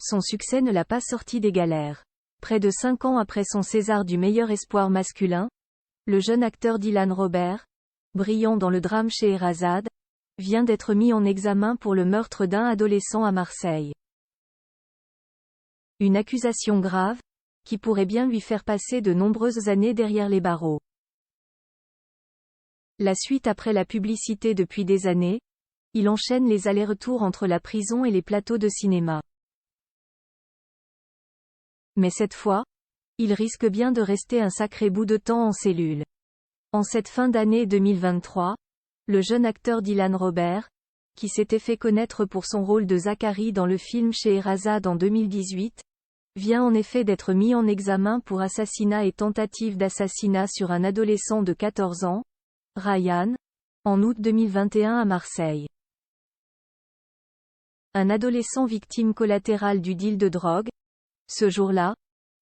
son succès ne l'a pas sorti des galères. Près de 5 ans après son César du meilleur espoir masculin, le jeune acteur Dylan Robert, brillant dans le drame Scheherazade, vient d'être mis en examen pour le meurtre d'un adolescent à Marseille. Une accusation grave, qui pourrait bien lui faire passer de nombreuses années derrière les barreaux. La suite après la publicité depuis des années, il enchaîne les allers-retours entre la prison et les plateaux de cinéma. Mais cette fois, il risque bien de rester un sacré bout de temps en cellule. En cette fin d'année 2023, le jeune acteur Dylan Robert, qui s'était fait connaître pour son rôle de Zacharie dans le film Scheherazade en 2018, vient en effet d'être mis en examen pour assassinat et tentative d'assassinat sur un adolescent de 14 ans, Ryan, en août 2021 à Marseille. Un adolescent victime collatérale du deal de drogue. Ce jour-là,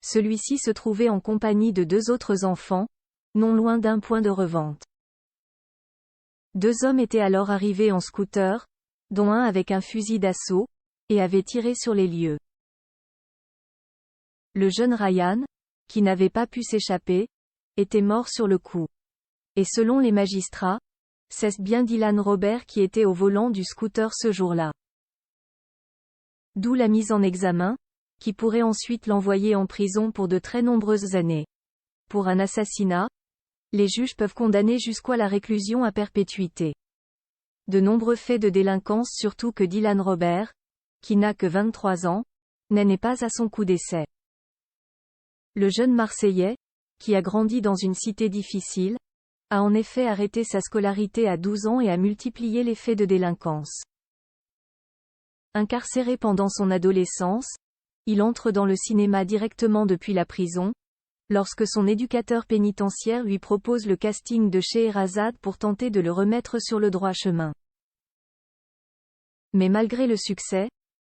celui-ci se trouvait en compagnie de 2 autres enfants, non loin d'un point de revente. 2 hommes étaient alors arrivés en scooter, dont un avec un fusil d'assaut, et avaient tiré sur les lieux. Le jeune Ryan, qui n'avait pas pu s'échapper, était mort sur le coup. Et selon les magistrats, c'est bien Dylan Robert qui était au volant du scooter ce jour-là. D'où la mise en examen, qui pourrait ensuite l'envoyer en prison pour de très nombreuses années. Pour un assassinat, les juges peuvent condamner jusqu'à la réclusion à perpétuité. De nombreux faits de délinquance, surtout que Dylan Robert, qui n'a que 23 ans, n'est pas à son coup d'essai. Le jeune Marseillais, qui a grandi dans une cité difficile, a en effet arrêté sa scolarité à 12 ans et a multiplié les faits de délinquance. Incarcéré pendant son adolescence, il entre dans le cinéma directement depuis la prison, lorsque son éducateur pénitentiaire lui propose le casting de Scheherazade pour tenter de le remettre sur le droit chemin. Mais malgré le succès,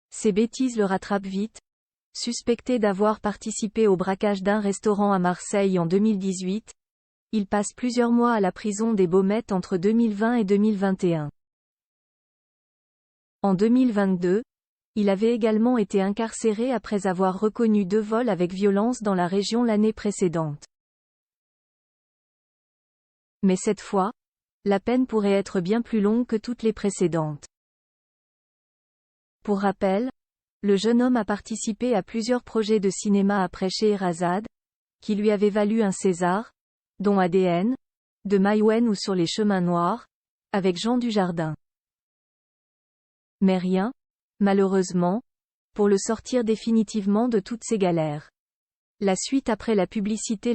ses bêtises le rattrapent vite. Suspecté d'avoir participé au braquage d'un restaurant à Marseille en 2018, il passe plusieurs mois à la prison des Baumettes entre 2020 et 2021. En 2022, il avait également été incarcéré après avoir reconnu 2 vols avec violence dans la région l'année précédente. Mais cette fois, la peine pourrait être bien plus longue que toutes les précédentes. Pour rappel, le jeune homme a participé à plusieurs projets de cinéma après Scheherazade, qui lui avaient valu un César, dont ADN, de Maïwenn ou Sur les chemins noirs, avec Jean Dujardin. Mais rien, malheureusement, pour le sortir définitivement de toutes ces galères. La suite après la publicité.